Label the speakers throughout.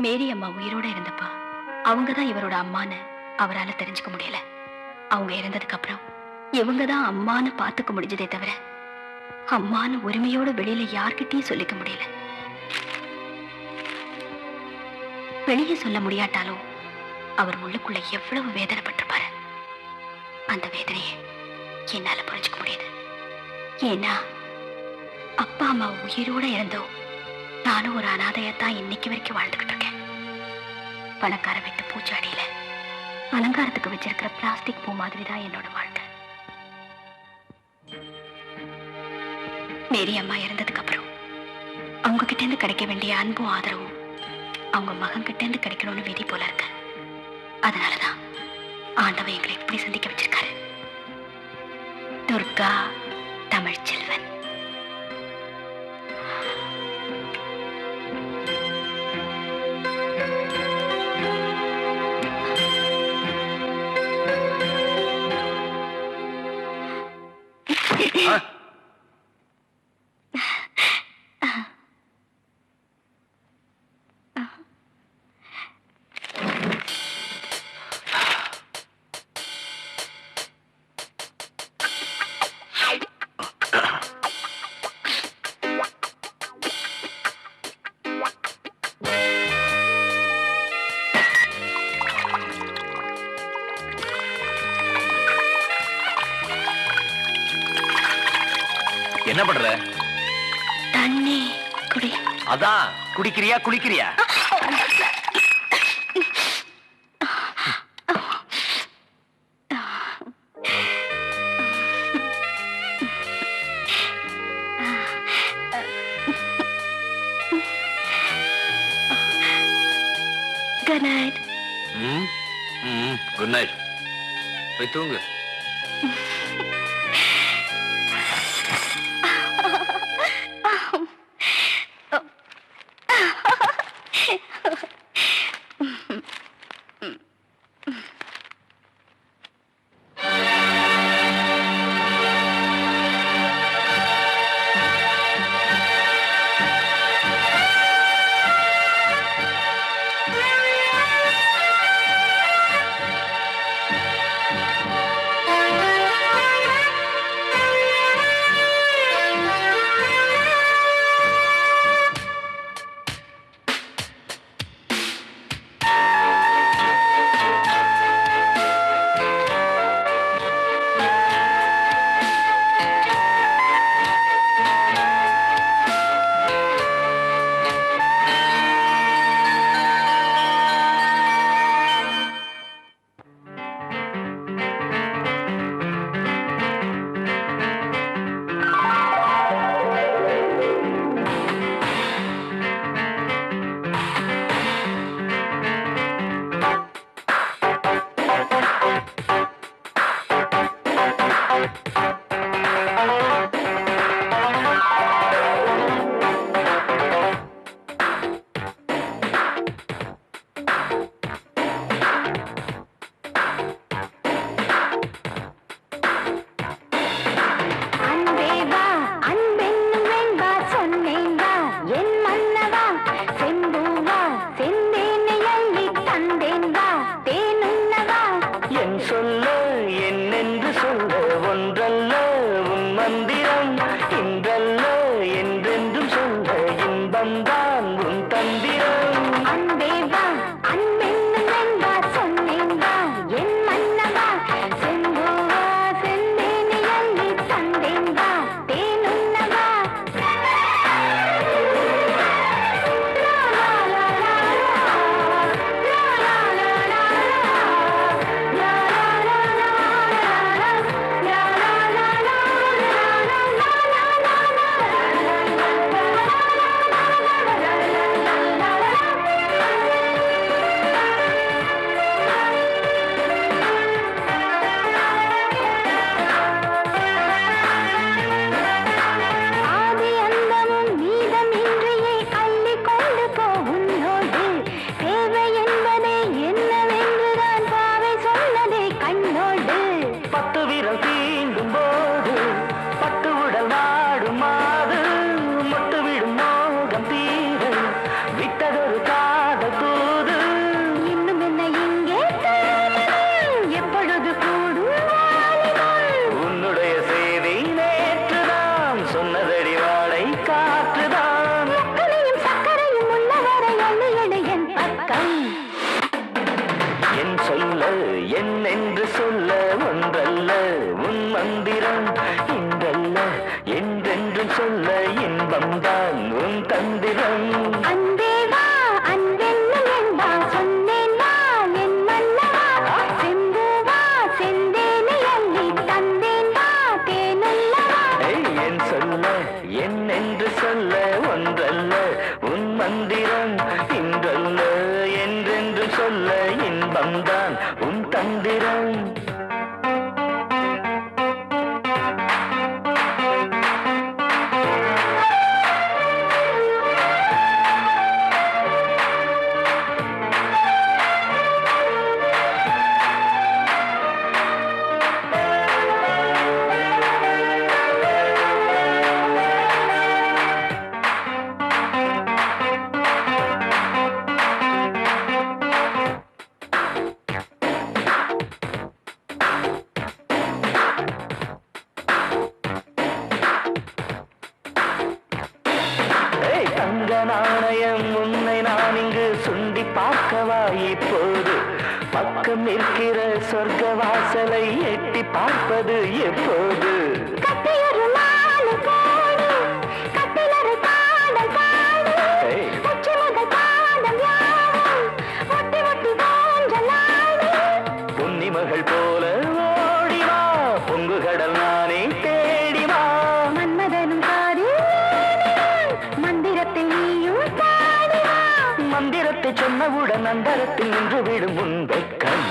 Speaker 1: மேரி அம்மா உயிரோட இருந்தப்பா அவங்கதான் இவரோட அம்மான்னு அவரால தெரிஞ்சுக்க முடியல. அவங்க இறந்ததுக்கு அப்புறம் இவங்கதான் அம்மான்னு பாத்துக்க முடிஞ்சதே தவிர அம்மான்னு உரிமையோட வெளியில யார்கிட்டயும் சொல்லிக்க முடியல. வெளியே சொல்ல முடியாட்டாலும் அவர் உள்ளுக்குள்ள எவ்வளவு வேதனைப்பட்டிருப்பாரு. அந்த வேதனையை என்னால புரிஞ்சுக்க முடியுது. ஏன்னா அப்பா அம்மா உயிரோட இருந்தோம் நானும் ஒரு அனாதையத்தான் இன்னைக்கு வரைக்கும் வாழ்ந்துகிட்டு இருக்கேன். பணக்கார வீட்டு பூச்சாடியில அலங்காரத்துக்கு வச்சிருக்கிற பிளாஸ்டிக் பூ மாதிரி தான் என்னோட வாழ்க்கை. மேரி அம்மா இறந்ததுக்கு அப்புறம் அவங்க கிட்ட இருந்து கிடைக்க வேண்டிய அன்பும் ஆதரவும் அவங்க மகன் கிட்ட இருந்து கிடைக்கணும்னு விதி போல இருக்கு. அதனாலதான் ஆண்டவன் எங்களை இப்படி சந்திக்க வச்சிருக்காரு. துர்கா தமிழ்ச்செல்வன்.
Speaker 2: என்ன பண்ற?
Speaker 1: தண்ணி குடி.
Speaker 2: அதான் குடிக்கிறியா குளிக்கிறியா?
Speaker 1: Good night.
Speaker 2: Good night. போய் தூங்கு.
Speaker 1: பக்கம்.
Speaker 3: என் சொல்ல என்னென்று சொல்ல ஒன்றல்ல உன் மந்திரம் இன்றல்ல என்றென்றும் சொல்ல இன்பம்தான் உன் தந்திரம்.
Speaker 1: அன்பே வா அன்பென்னும் என்பா சொன்னேன் வா என் மன்னவா. செம்பூவா செந்தேனை அள்ளி தந்தேன் வா தேனுள்ளவா.
Speaker 3: என் சொல்ல என்னென்று சொல்ல ஒன்றல்ல உன் மந்திரம் இன்றல்ல என்றென்றும் சொல்ல இன்பம்தான் உன் தந்திரம். தங்க நாணயம் உன்னை நான் இங்கு சுண்டி பார்க்கவா இப்போது பக்கம் இருக்கிற சொர்க்க வாசலை எட்டி பார்ப்பது எப்போது.
Speaker 1: கட்டியொரு நாலு கோடு கட்டிலரு காதல் காடு. உச்சி முதல் பாதம் யாவும் ஒட்டி ஒட்டி ஊஞ்சலாடு.
Speaker 3: பொன்னிமகள் போல ஓடிவா பொங்கு கடல் நானே தேடிவா.
Speaker 1: மன்மதனும் காதில் மந்திரத்தை நீயும் பாடிவா.
Speaker 3: மந்திரத்தை சொன்னவுடன் அந்தரத்தில் நின்று விடும் உன் வெட்கம்.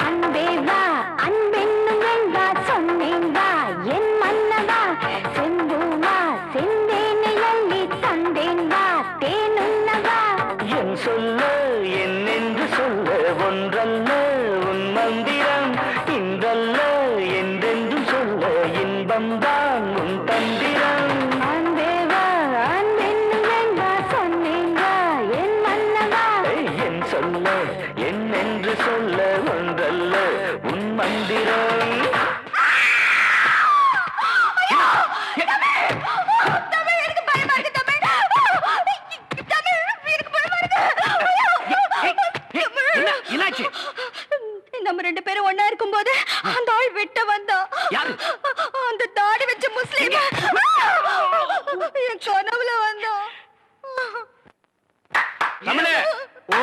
Speaker 1: அன்பே வா அன்பென்னும் என்பா சொன்னேன் வா என் மன்னவா. செம்பூவா செந்தேனை அள்ளி தந்தேன் வா தேனுள்ளவா.
Speaker 3: என் சொல்ல என்னென்று சொல்ல ஒன்றல்ல உன் மந்திரம் இன்றல்ல என்றென்றும் சொல்ல இன்பம்தான் உன் தந்திரம்.
Speaker 1: அன்பே வா அன்பென்னும் என்பா சொன்னேன் வா என் மன்னவா.
Speaker 3: என் சொல்ல என்னென்று சொல்ல ஒன்றல்ல உன் மந்திரம்.
Speaker 2: என்னாச்சு?
Speaker 1: நம்ம ரெண்டு பேரும் ஒண்ணா இருக்கும்போது அந்த ஆள் வெட்ட வந்தான்.
Speaker 2: யாரு?
Speaker 1: அந்த தாடி வச்ச முஸ்லீம் என் கனவுல வந்தான்.
Speaker 2: தமிழே ஓ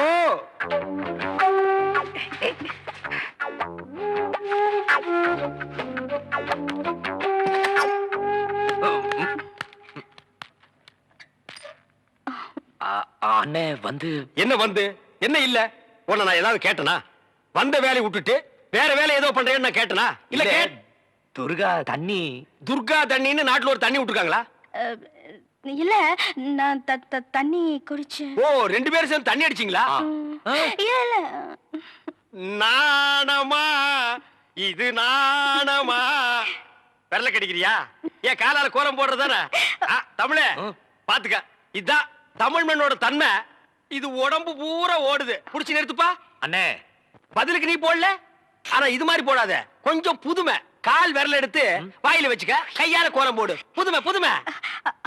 Speaker 2: அண்ணே வந்து
Speaker 4: என்ன வந்து என்ன இல்ல உன்னை நான் ஏதாவது கேட்டனா? வந்த வேலையை விட்டுட்டு வேற வேலை ஏதோ பண்றேன்னு நான் கேட்டனா? இல்ல
Speaker 2: துர்கா தண்ணி
Speaker 4: துர்கா தண்ணின்னு நாட்டுல ஒரு தண்ணி விட்டுருக்காங்களா?
Speaker 1: இல்ல நான் தண்ணி குடிச்சேன்.
Speaker 4: ஓ ரெண்டு பேரும் சேர்ந்து தண்ணி அடிச்சீங்களா?
Speaker 1: இல்ல
Speaker 4: நாணமா இது நாணமா விரல கடிக்கிறியா? ஏன் காலால கோலம் போடுறதானே? தமிழே பாத்துக்க, இதான் தமிழ் மண்ணோட தன்மை. இது உடம்பு பூரா ஓடுது. புடிச்சு நிறுத்துப்பா.
Speaker 2: அண்ணே
Speaker 4: பதிலுக்கு நீ போடல, ஆனா இது மாதிரி போடாத. கொஞ்சம் புதுமை. கால் விரல எடுத்து வாயில வச்சுக்க, கையால கோலம் போடு. புதுமை புதுமை.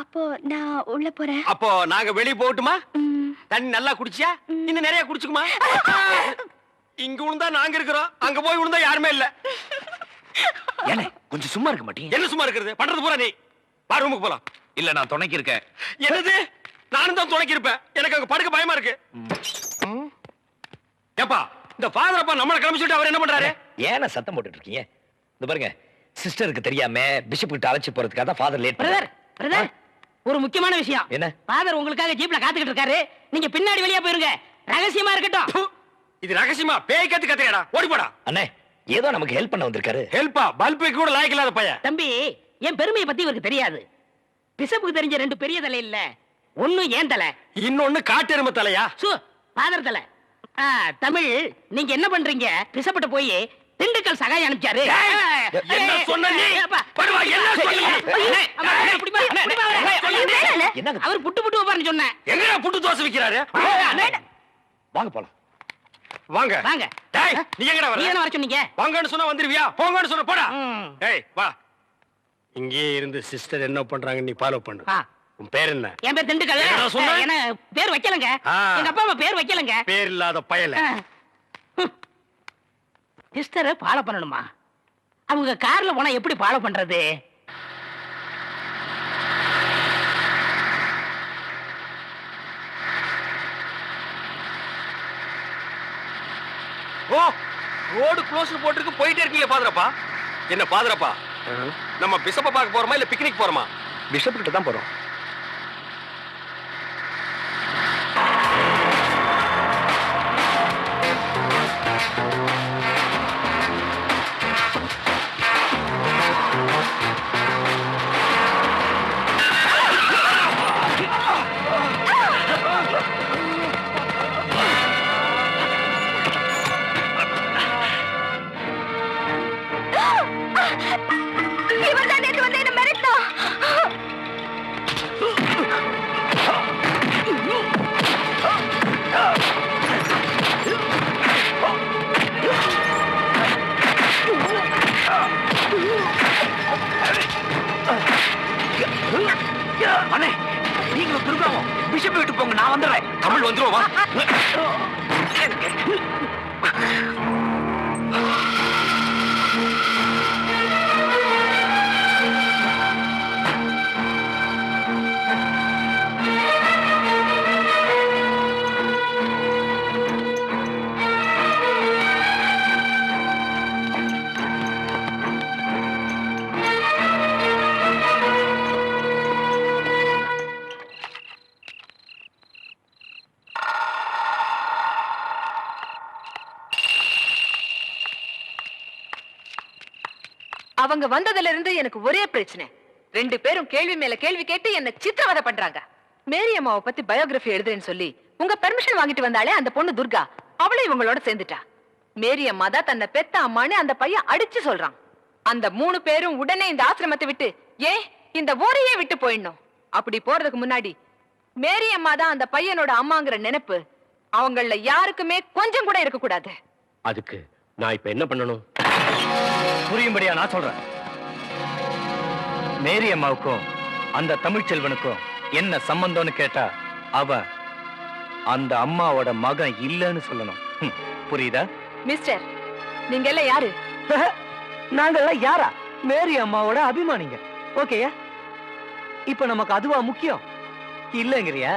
Speaker 1: அப்போ நான் உள்ள போறேன்.
Speaker 4: அப்போ நாங்க வெளிய போகட்டுமா? தண்ணி நல்லா குடிச்சியா? இன்னும் நிறைய குடிச்சுக்குமா? இங்க விழுந்தா நாங்க இருக்கிறோம், அங்க போய் விழுந்தா யாருமே இல்ல.
Speaker 2: ஏனே கொஞ்சம் சும்மா இருக்க மாட்டீங்க?
Speaker 4: என்ன சும்மா இருக்கிறது? பண்றது பூரா நீ. வா ரூமுக்கு போலாம்.
Speaker 2: இல்ல நான் துணைக்கு இருக்கேன்.
Speaker 4: என்னது? நானும் தான் துணைக்கு இருப்பேன். எனக்கு அங்க படுக்க பயமா இருக்கு. ஏப்பா இந்த ஃபாதர் அப்பா நம்மள கிளம்பி சொல்லிட்டு அவர் என்ன பண்றாரு?
Speaker 2: ஏன சத்தம் போட்டுட்டு இருக்கீங்க? இந்த பாருங்க, சிஸ்டருக்கு தெரியாம பிஷப் கிட்ட அழைச்சு போறதுக்காக தான் ஃபாதர் லேட்.
Speaker 5: பிரதர் ஒரு முக்கியமான விஷயம்.
Speaker 2: என்ன?
Speaker 5: ஃபாதர் உங்களுக்காக ஜீப்ல காத்துக்கிட்டு இருக்காரு. நீங்க பின்னாடி வெளியே போயிருங்க, ரகசியமா இருக்கட்டும்.
Speaker 4: இது ரகசியமா? பேய் கத்து கத்துறடா, ஓடி போடா.
Speaker 2: அண்ணே ஏதோ நமக்கு ஹெல்ப் பண்ண வந்திருக்காரு.
Speaker 4: ஹெல்ப்பா? பல்புக்கு கூட லாய்க்கு இல்லாத பையன்.
Speaker 5: தம்பி, என் பெருமையை பத்தி இவருக்கு தெரியாது. பிஷப்புக்கு தெரிஞ்ச ரெண்டு பெரிய தலை இல்ல, ஒண்ணு ஏன் தலை,
Speaker 4: இன்னொன்னு காட்டெருமை தலையா?
Speaker 5: ஃபாதர் தலை. தமிழ், நீங்க என்ன பண்றீங்க? பிஷப்பிட்ட போய் திண்டுக்கல் சகாய் அனுப்பிச்சாரு.
Speaker 4: என்ன சொன்ன நீ? படுவா, என்ன சொன்னீங்க?
Speaker 5: அவர் புட்டு புட்டு வைப்பாருன்னு சொன்னேன்.
Speaker 4: எங்கடா புட்டு தோசை விக்கிறாரு?
Speaker 2: வாங்க போலாம்.
Speaker 4: வாங்க
Speaker 5: வாங்க.
Speaker 4: டேய் நீ எங்கடா வர?
Speaker 5: நீங்க என்ன வர சொன்னீங்க?
Speaker 4: வாங்கன்னு சொன்னா வந்துருவியா? போங்கன்னு சொன்னா போடா. டேய் வா. இங்கே இருந்து சிஸ்டர் என்ன பண்றாங்க நீ ஃபாலோ பண்ணு. உன் பேர் என்ன?
Speaker 5: என் பேர் திண்டுக்கல்.
Speaker 4: என்னடா சொன்ன?
Speaker 5: என்ன பேர் வைக்கலங்க.
Speaker 4: ஆ.
Speaker 5: எங்க அப்பா அம்மா பேர் வைக்கலங்க.
Speaker 4: பேர் இல்லாத பயல.
Speaker 5: சிஸ்டரை ஃபாலோ பண்ணணுமா? அவங்க கார்ல போனா எப்படி ஃபாலோ பண்றது?
Speaker 4: ஓ, ரோடு க்ளோஸ் போட்டுருக்கு, போயிட்டே இருக்கீங்க பாதுரப்பா. என்ன பாதுரப்பா, நம்ம பிஷப்ப பார்க்க போறோமா இல்ல பிக்னிக் போறோமா? பிஷப் கிட்ட தான் போறோம்.
Speaker 1: இவன்தான் நேத்து வந்து என்ன மிரட்டினான்.
Speaker 2: அண்ணே, நீங்களும் துர்காவும் பிஷப் விட்டு போங்க, நான் வந்துடுறேன்.
Speaker 4: தமிழ் வந்துருவா.
Speaker 6: அவங்க வந்ததுல இருந்து எனக்கு ஒரே பிரச்சனை. 2 பேரும் கேள்வி மேல கேள்வி கேட்டு என்ன சித்திரவதை பண்றாங்க. மேரி அம்மாவை பத்தி பயோகிராஃபி எழுதுறேன்னு சொல்லி உங்க பெர்மிஷன் வாங்கிட்டு வந்தாலே அந்த பொண்ணு துர்கா, அவளே இவங்களோட சேர்ந்துட்டா. மேரி அம்மா தான் தன்னை பெத்த அம்மான்னு அந்த பையன் அடிச்சு சொல்றான். அந்த 3 பேரும் உடனே இந்த ஆசிரமத்தை விட்டு, ஏன் இந்த ஊரையே விட்டு போயிடணும். அப்படி போறதுக்கு முன்னாடி மேரி அம்மா தான் அந்த பையனோட அம்மாங்கிற நினைப்பு அவங்கள யாருக்குமே கொஞ்சம் கூட இருக்க கூடாது.
Speaker 4: அதுக்கு நான் இப்ப என்ன பண்ணணும்?
Speaker 2: புரியும்படியா நான் சொல்றேன். மேரி அம்மாவுக்கும் அந்த தமிழ் செல்வனுக்கும் என்ன சம்பந்தம்னு கேட்டா அவ அந்த அம்மாவோட மகன் இல்லன்னு சொல்லணும். புரியுதா?
Speaker 6: மிஸ்டர், நீங்க எல்லாம் யாரு?
Speaker 7: நாங்கெல்லாம் யாரா? மேரி அம்மாவோட அபிமானிங்க. ஓகேயா? இப்ப நமக்கு அதுவா முக்கியம் இல்லங்கிறியா?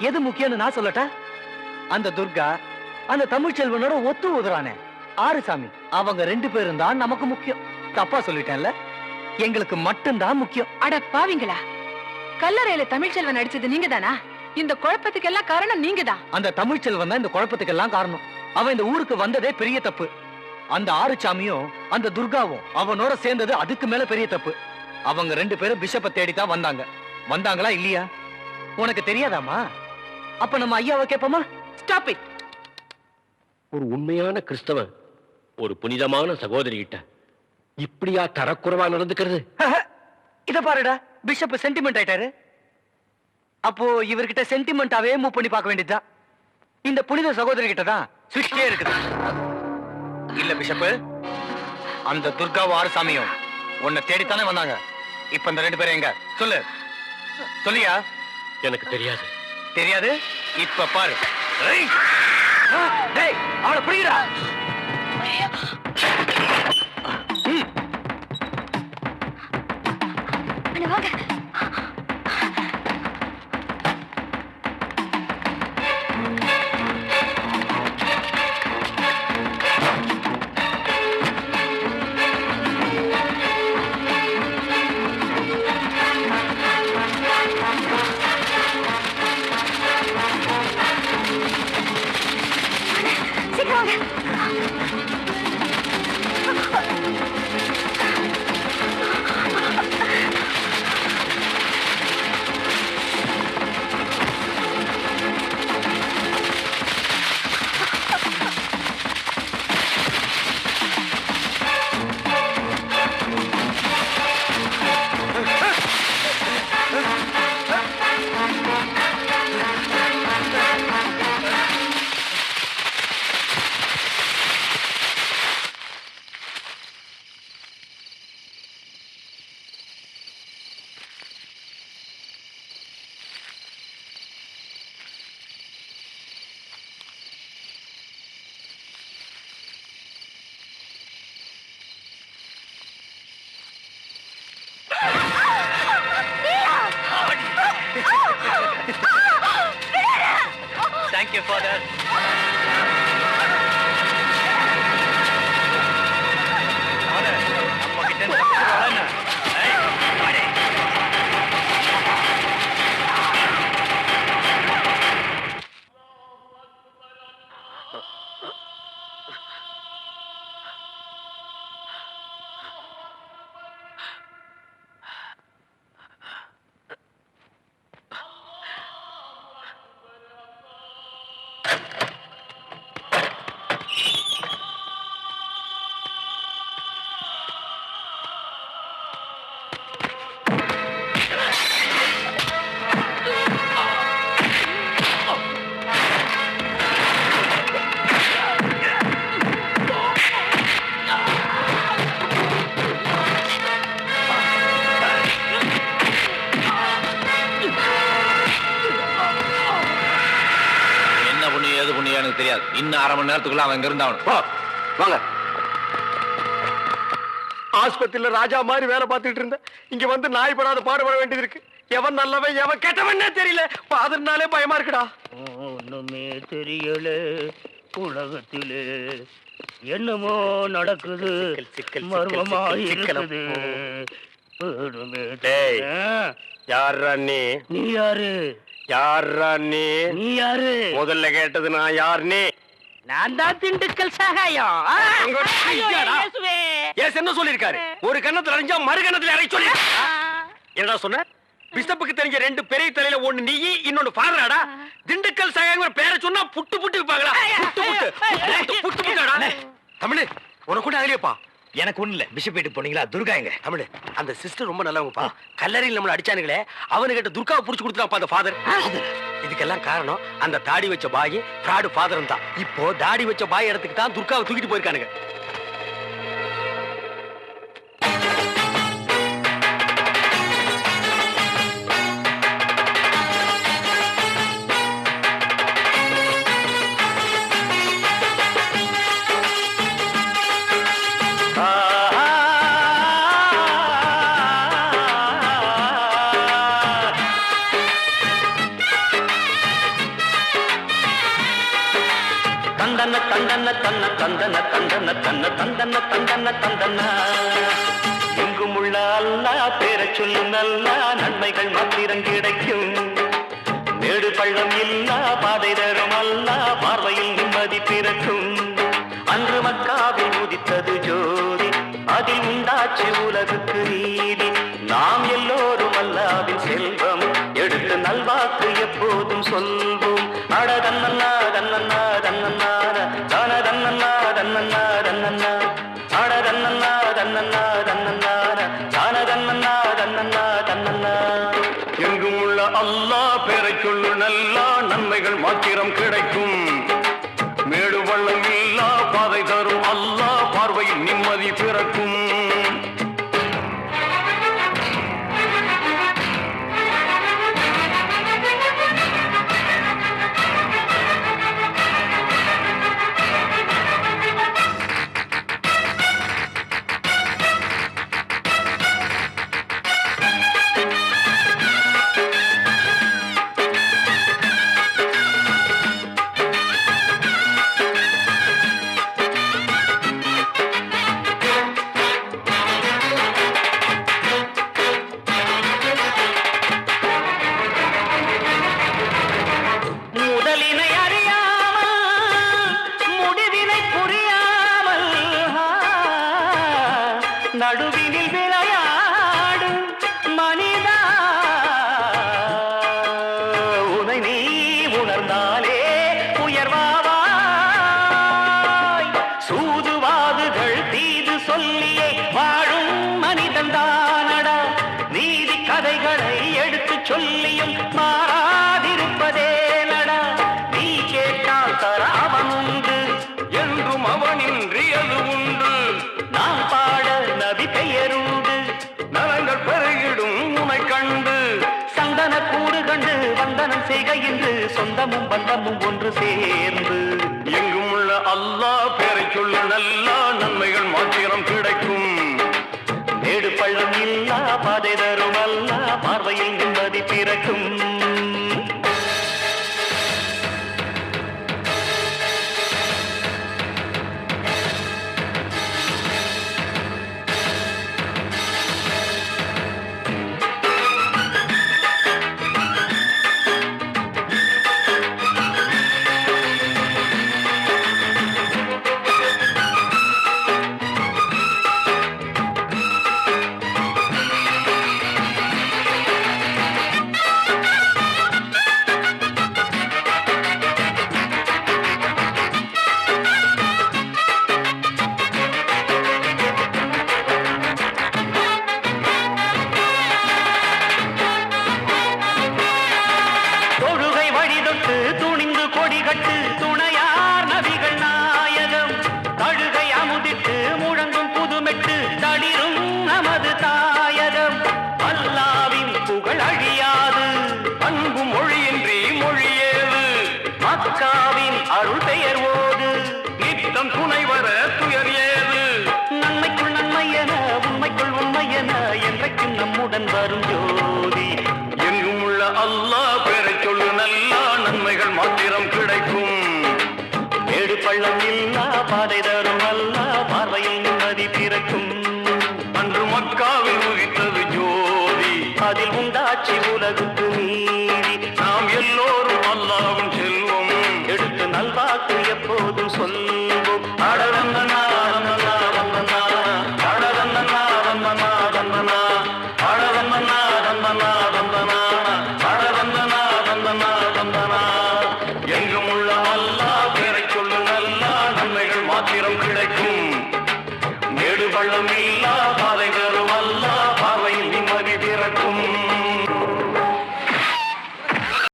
Speaker 7: எது முக்கியம்னு நான் சொல்லட்டா? அந்த துர்கா அந்த தமிழ் செல்வனோட ஒத்து ஊதுறானே ஆறுசாமி, அவங்க 2 பேரும் தான் நமக்கு முக்கியம். தப்பா சொல்லிட்டேன்ல? எங்களுக்கு மட்டும்தான் முக்கியம்.
Speaker 6: அட பாவிங்களா, கல்லறையில தமிழ்ச்செல்வன் அடிச்சது நீங்க தானா? இந்த குழப்பத்துக்கு எல்லாம் காரணம் நீங்க தான்.
Speaker 7: அந்த தமிழ் செல்வன் தான் இந்த குழப்பத்துக்கெல்லாம் காரணம். அவன் இந்த ஊருக்கு வந்ததே பெரிய தப்பு. அந்த ஆறுசாமியும் அந்த துர்காவும் அவனோட சேர்ந்தது அதுக்கு மேல பெரிய தப்பு. அவங்க 2 பேரும் பிஷப்பை தேடித்தான் வந்தாங்க. வந்தாங்களா இல்லையா? உனக்கு தெரியாதாமா? அப்ப நம்ம ஐயாவை கேட்போமா?
Speaker 6: Stop it.
Speaker 4: ஒரு உண்மையான கிறிஸ்தவன் ஒரு புனிதமான சகோதரி கிட்ட இப்படியா தரக்குறைவா நடந்துக்கிறது?
Speaker 7: இத பாருடா, பிஷப் சென்டிமெண்ட் ஆயிட்டாரு. அப்போ இவர்கிட்ட சென்டிமெண்டாவே மூவ் பண்ணி பார்க்க வேண்டியதுதான். இந்த புனித சகோதரி கிட்ட தான் சுவிட்சே இருக்குது. இல்ல பிஷப், அந்த துர்காவும் ஆறுசாமியும் உன்னை தேடித்தானே வந்தாங்க. இப்ப இந்த 2 பேரும் எங்க? சொல்லு, சொல்லியா?
Speaker 4: எனக்கு தெரியாது.
Speaker 7: தெரியாது? இப்ப பாரு. டேய், அவளை பிடிக்கிறா.
Speaker 1: அண்ணா வாங்க. சீக்கிரம் வாங்க.
Speaker 2: Thank you father. நம்ம கிட்ட இருந்து தப்பிச்சுடுவாளா? ஏய், வாடி.
Speaker 8: எனக்கு தெரியாது. இன்னும் அரை மணி நேரத்துக்குள்ள அவன் இங்க இருந்தாவணும்.
Speaker 4: வாங்க. ஆஸ்பத்திரியில ராஜா மாதிரி வேலை பார்த்துட்டு இருந்த இங்க வந்து நாய் படாத பாடுபட வேண்டியது இருக்கு. எவன் நல்லவன் எவன் கெட்டவன்னே தெரியல. பாதனாலே பயமா இருக்குடா.
Speaker 5: ஒண்ணுமே தெரியல உலகத்திலே, என்னமோ நடக்குது, மர்மமா இருக்குது.
Speaker 4: யாரா நீ?
Speaker 5: நீ யாரு?
Speaker 4: யாரா நீ?
Speaker 5: நீ யாரு?
Speaker 4: முதல்ல கேட்டது நான் யார் நீ?
Speaker 5: நான் தான் திண்டுக்கல் சகாயம்.
Speaker 4: என்ன சொல்லிருக்காரு? ஒரு கண்ணத்துல அரைஞ்சா மறு கண்ணத்துல அரை சொல்லி என்னடா சொன்ன? பிஷப்புக்கு தெரிஞ்ச ரெண்டு பெரிய தலையில ஒண்ணு நீ, இன்னொன்னு ஃபாதராடா. திண்டுக்கல் சகாயங்கிற பேரை சொன்னா புட்டு புட்டு விப்பாங்களா? புட்டு புட்டாடா. தமிழ் உனக்கு கூட ஆகலையப்பா.
Speaker 2: எனக்கு ஒண்ணு இல்ல. பிஷப் வீட்டுக்கு போனீங்களா? துர்கா எங்க?
Speaker 4: தமிழ் அந்த சிஸ்டர் ரொம்ப நல்லவங்கப்பா. கல்லறையில் நம்மள அடிச்சானுங்களே, அவனுகிட்ட துர்காவை புடிச்சு கொடுத்துட்டாப்பா அந்த ஃபாதர். இதுக்கெல்லாம் காரணம் அந்த தாடி வச்ச பாய் ஃப்ராடு ஃபாதரும் தான். இப்போ தாடி வச்ச பாய் இடத்துக்கு தான் துர்காவை தூக்கிட்டு போயிருக்கானுங்க. எங்கும் உள்ள அல்லா பேர சொல்லு நல்லா நன்மைகள் மாத்திரம் கிடைக்கும். மேடு பள்ளம் இல்லா பாதை தரும் அல்லா பார்வையில் நிம்மதி பிறக்கும். அன்று மக்காவில் உதித்தது ஜோதி, அதில் உண்டாச்சு உலகுக்கு நீதி. நாம் எல்லோரும் அல்லாவின் செல்வம் எடுத்து நல்வாக்கு எப்போதும் சொல்வோம். அட தன்னன்னா தன்னன்னா தன்னன்னா தான தன்னன்னா தன்னன்னா தன்னன்னா அட தன்னன்னா தன்னன்னா தன்னன்னா தான தன்னன்னா தன்னன்னா தன்னன்னா. எங்கும் உள்ள அல்லாஹ் பேரை சொல்லு நல்லா நன்மைகள் மாத்திரம் கிடைக்கும். மேடு வள்ளம் இல்லா பாதை தரும் அல்லாஹ் பார்வையில் நிம்மதி பிறக்கும். நடுவினில் விளையாடும் மனிதா, உனை நீ உணர்ந்தாலே உயர்வாவாய். சூதுவாதுகள் தீது சொல்லியே வாழும் மனிதன் தானடா. நீதி கதைகளை எடுத்து சொல்லியும் மாறாதிருப்பதே நடா. நீ கேட்டால் தர அவன் உண்டு, என்றும் அவனின்றி அது உண்டு. நாம் பாட நபி பெயருண்டு, நலங்கள் பெருகிடும் உனை கண்டு. சந்தன கூடு கண்டு வந்தனம் செய்கையின்று சொந்தமும் பந்தமும் ஒன்று சேர்ந்து. எங்கும் உள்ள அல்லாஹ் பேரை சொல்லு நல்லா நன்மைகள் மாத்திரம் கிடைக்கும். மேடு பள்ளம் இல்லா பாதை தரும் அல்லா பார்வையில் நிம்மதி பிறக்கும்.
Speaker 3: சொந்தம் துணை வர துயர் ஏது நன்மைக்குள் நன்மை என உண்மைக்குள் உண்மை என என்றைக்கும் நம்முடன் வரும் ஜோதி எங்கும் உள்ள அல்லாஹ் பேரை சொல்லு நல்லா நன்மைகள் மாத்திரம் கிடைக்கும் மேடு பள்ளம் இல்லா பாதை தரும் அல்லா பார்வையில் நிம்மதி பிறக்கும் அன்று மக்காவில் உதித்தது ஜோதி அதில் உண்டாட்சி உலகுக்கு நீதி நாம் எல்லோரும் அல்லாவும் செல்வோம் எடுத்து நல்வாக்கு எப்போதும் சொல்வோம் அடரந்தனா ரந்தனா ரந்தனா அடரந்தனா ரந்தனா ரந்தனா அடரந்தனா ரந்தனா ரந்தனா அடரந்தனா ரந்தனா ரந்தனா எங்கும் உள்ள அல்லாஹ் பேரை சொல்லு நல்லா நன்மைகள் மாத்திரம் கிடைக்கும் மேடு பள்ளம் இல்லா பாதைகள்